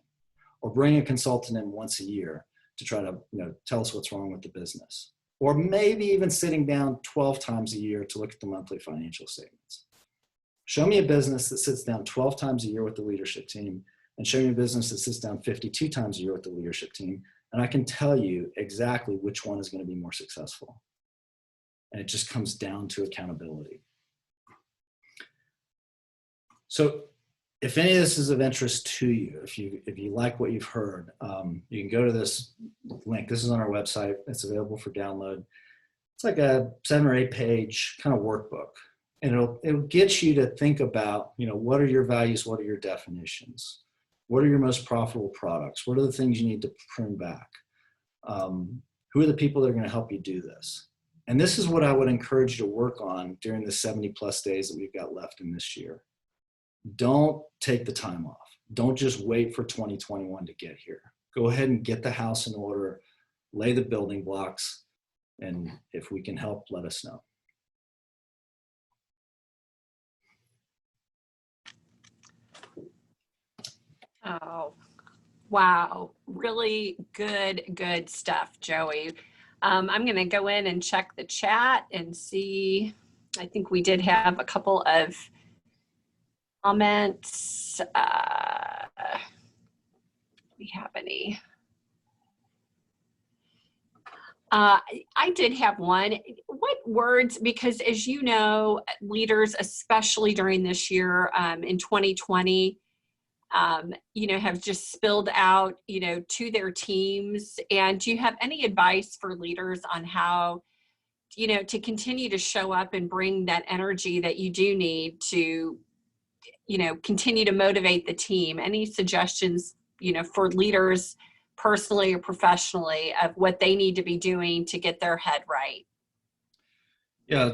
or bring a consultant in once a year to try to tell us what's wrong with the business. Or maybe even sitting down 12 times a year to look at the monthly financial statements. Show me a business that sits down 12 times a year with the leadership team and show me a business that sits down 52 times a year with the leadership team. And I can tell you exactly which one is going to be more successful. And it just comes down to accountability. So if any of this is of interest to you, if you like what you've heard, you can go to this link. This is on our website. It's available for download. It's like a 7 or 8 page kind of workbook. And it'll get you to think about, what are your values? What are your definitions? What are your most profitable products? What are the things you need to prune back? Who are the people that are going to help you do this? And this is what I would encourage you to work on during the 70 plus days that we've got left in this year. Don't take the time off. Don't just wait for 2021 to get here. Go ahead and get the house in order, lay the building blocks, and if we can help, let us know. Oh, Wow, really good stuff, Joey. I'm going to go in and check the chat and see. I think we did have a couple of comments. Do we have any? I did have one. What words, because as you know, leaders, especially during this year in 2020, have just spilled out, to their teams. And do you have any advice for leaders on how, to continue to show up and bring that energy that you do need to, continue to motivate the team? Any suggestions, for leaders personally or professionally of what they need to be doing to get their head right? Yeah,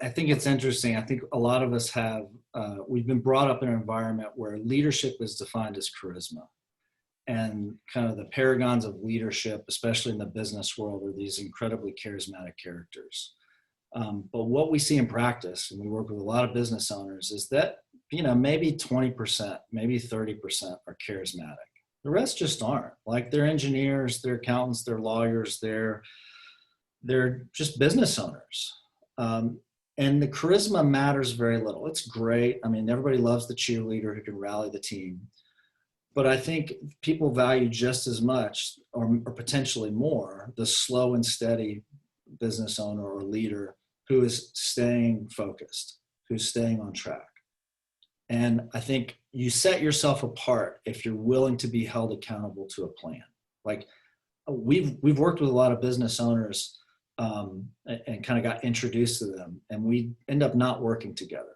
I think it's interesting. I think a lot of us we've been brought up in an environment where leadership is defined as charisma. And kind of the paragons of leadership, especially in the business world, are these incredibly charismatic characters. But what we see in practice, and we work with a lot of business owners, is that, maybe 20%, maybe 30% are charismatic. The rest just aren't. Like, they're engineers, they're accountants, they're lawyers, they're just business owners. And the charisma matters very little. It's great. I mean, everybody loves the cheerleader who can rally the team. But I think people value just as much, or potentially more, the slow and steady business owner or leader who is staying focused, who's staying on track. And I think you set yourself apart if you're willing to be held accountable to a plan. Like, we've worked with a lot of business owners and kind of got introduced to them, and we end up not working together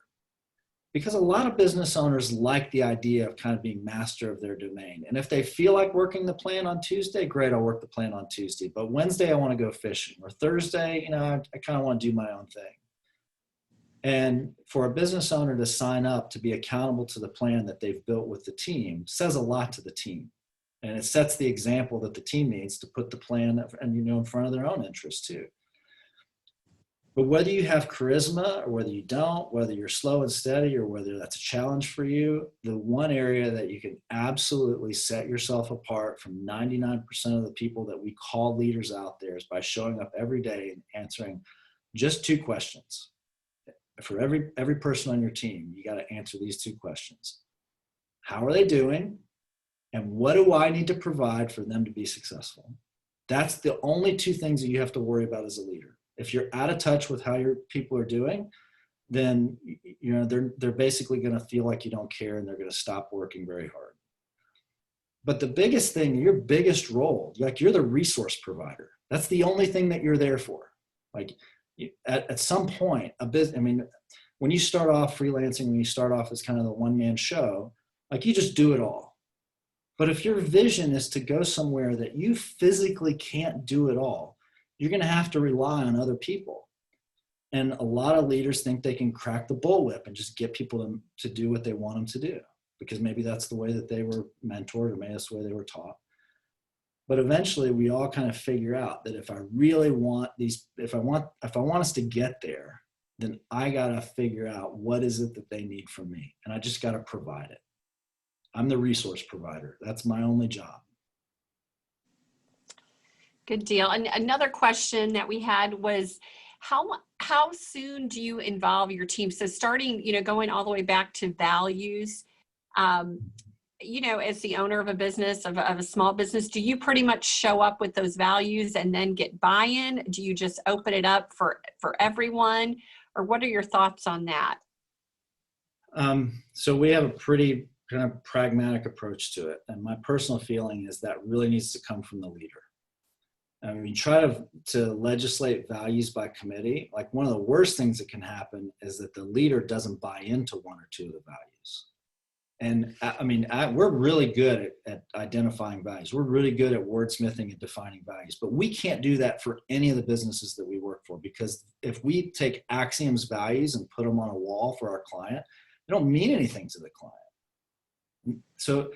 because a lot of business owners like the idea of kind of being master of their domain. And if they feel like working the plan on Tuesday, great, I'll work the plan on Tuesday. But Wednesday, I want to go fishing, or Thursday, I kind of want to do my own thing. And for a business owner to sign up to be accountable to the plan that they've built with the team says a lot to the team. And it sets the example that the team needs to put the plan in front of their own interests too. But whether you have charisma or whether you don't, whether you're slow and steady or whether that's a challenge for you, the one area that you can absolutely set yourself apart from 99% of the people that we call leaders out there is by showing up every day and answering just 2 questions. For every person on your team, you got to answer these 2 questions. How are they doing? And what do I need to provide for them to be successful? That's the only 2 things that you have to worry about as a leader. If you're out of touch with how your people are doing, then they're basically going to feel like you don't care, and they're going to stop working very hard. But the biggest thing, your biggest role, like, you're the resource provider. That's the only thing that you're there for. Like, at some point, when you start off freelancing, when you start off as kind of the one-man show, like, you just do it all. But if your vision is to go somewhere that you physically can't do it all, you're going to have to rely on other people. And a lot of leaders think they can crack the bullwhip and just get people to do what they want them to do, because maybe that's the way that they were mentored, or maybe that's the way they were taught. But eventually we all kind of figure out that if I really want if I want us to get there, then I got to figure out what is it that they need from me. And I just got to provide it. I'm the resource provider. That's my only job. Good deal. And another question that we had was, how soon do you involve your team? So starting, going all the way back to values, as the owner of a business, of a small business, do you pretty much show up with those values and then get buy-in? Do you just open it up for everyone? Or what are your thoughts on that? So we have a pretty kind of pragmatic approach to it. And my personal feeling is that really needs to come from the leader. I mean, try to legislate values by committee. Like, one of the worst things that can happen is that the leader doesn't buy into 1 or 2 of the values. And we're really good at identifying values. We're really good at wordsmithing and defining values, but we can't do that for any of the businesses that we work for, because if we take Axiom's values and put them on a wall for our client, they don't mean anything to the client. So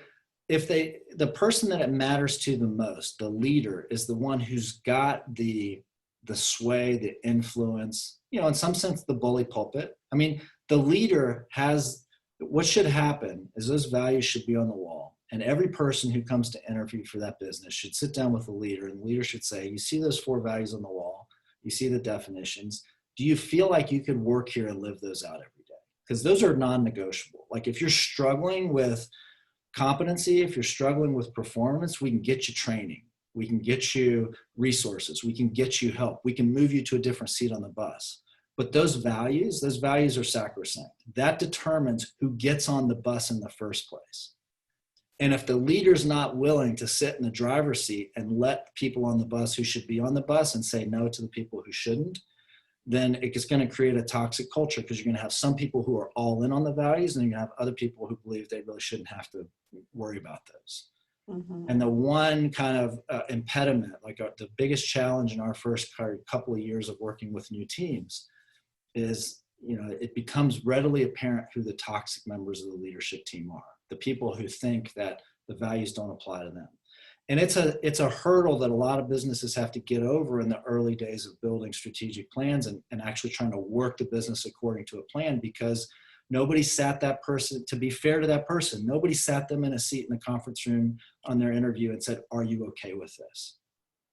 if the person that it matters to the most, the leader, is the one who's got the sway, the influence, in some sense, the bully pulpit. The leader has, what should happen is those values should be on the wall. And every person who comes to interview for that business should sit down with the leader, and the leader should say, you see those 4 values on the wall, you see the definitions. Do you feel like you could work here and live those out every day? Because those are non-negotiable. Like if you're struggling with competency, if you're struggling with performance, we can get you training. We can get you resources. We can get you help. We can move you to a different seat on the bus. But those values are sacrosanct. That determines who gets on the bus in the first place. And if the leader's not willing to sit in the driver's seat and let people on the bus who should be on the bus and say no to the people who shouldn't, then it's going to create a toxic culture, because you're going to have some people who are all in on the values, and you're going to have other people who believe they really shouldn't have to worry about those. Mm-hmm. And the one kind of impediment, like the biggest challenge in our first couple of years of working with new teams is, it becomes readily apparent who the toxic members of the leadership team are. The people who think that the values don't apply to them. And it's a hurdle that a lot of businesses have to get over in the early days of building strategic plans and actually trying to work the business according to a plan, because nobody sat that person, to be fair to that person, nobody sat them in a seat in the conference room on their interview and said, are you okay with this?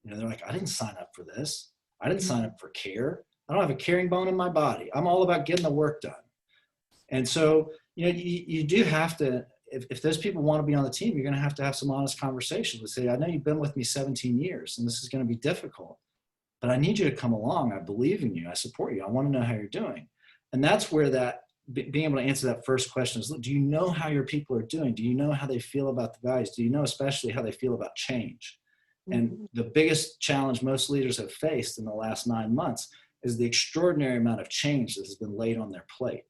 They're like, I didn't sign up for this. I didn't sign up for care. I don't have a caring bone in my body. I'm all about getting the work done. And so, you do have to, if those people want to be on the team, you're going to have some honest conversations with say, I know you've been with me 17 years and this is going to be difficult, but I need you to come along. I believe in you. I support you. I want to know how you're doing. And that's where that being able to answer that first question is, look, do you know how your people are doing? Do you know how they feel about the values? Do you know especially how they feel about change? Mm-hmm. And the biggest challenge most leaders have faced in the last 9 months is the extraordinary amount of change that has been laid on their plate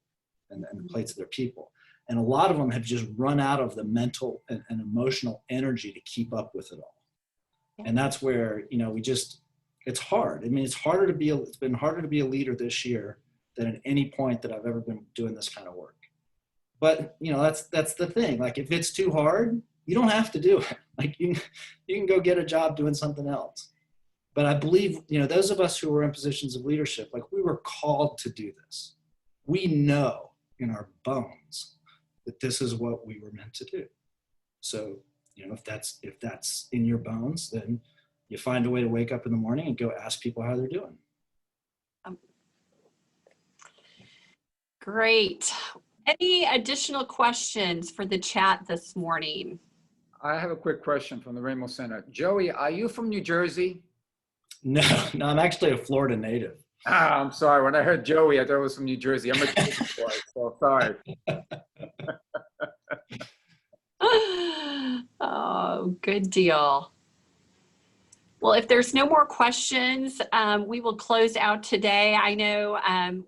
and the plates of their people. And a lot of them have just run out of the mental and emotional energy to keep up with it all. And that's where, it's hard. I mean, it's been harder to be a leader this year than at any point that I've ever been doing this kind of work. But, that's the thing. Like, if it's too hard, you don't have to do it. Like, you can go get a job doing something else. But I believe, those of us who are in positions of leadership, like, we were called to do this. We know in our bones that this is what we were meant to do. So, if that's in your bones, then you find a way to wake up in the morning and go ask people how they're doing. Great. Any additional questions for the chat this morning? I have a quick question from the Rainbow Center. Joey, are you from New Jersey? No, I'm actually a Florida native. I'm sorry. When I heard Joey, I thought it was from New Jersey. I'm a Jersey boy, so sorry. Oh, good deal. Well, if there's no more questions, we will close out today. I know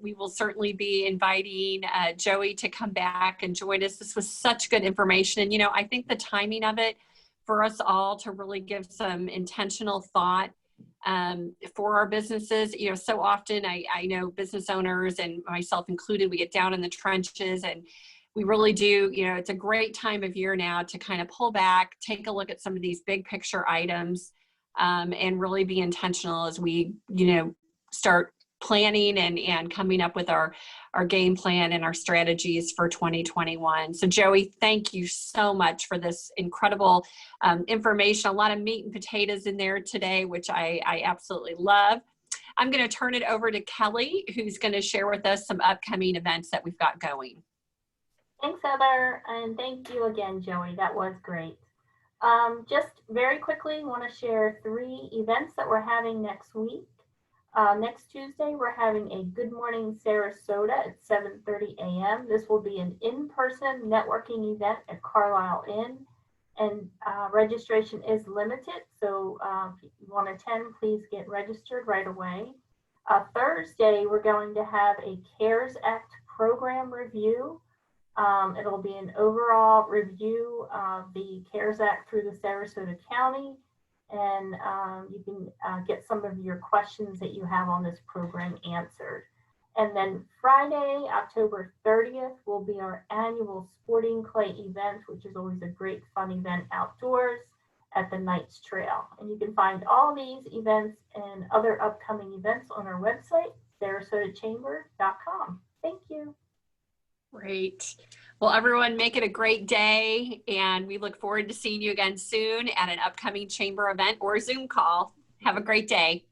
we will certainly be inviting Joey to come back and join us. This was such good information. And, I think the timing of it for us all to really give some intentional thought for our businesses. So often I know business owners, and myself included, we get down in the trenches and we really do, it's a great time of year now to kind of pull back, take a look at some of these big picture items, and really be intentional as we, start planning and coming up with our game plan and our strategies for 2021. So Joey, thank you so much for this incredible information. A lot of meat and potatoes in there today, which I absolutely love. I'm going to turn it over to Kelly, who's going to share with us some upcoming events that we've got going. Thanks, Heather, and thank you again, Joey. That was great. Just very quickly, want to share 3 events that we're having next week. Next Tuesday, we're having a Good Morning Sarasota at 7:30 a.m. This will be an in-person networking event at Carlisle Inn, and registration is limited. So if you want to attend, please get registered right away. Thursday, we're going to have a CARES Act program review. It'll be an overall review of the CARES Act through the Sarasota County, and you can get some of your questions that you have on this program answered. And then Friday, October 30th, will be our annual Sporting Clay event, which is always a great fun event outdoors at the Knights Trail. And you can find all these events and other upcoming events on our website, sarasotachamber.com. Thank you. Great. Well, everyone, make it a great day, and we look forward to seeing you again soon at an upcoming chamber event or Zoom call. Have a great day.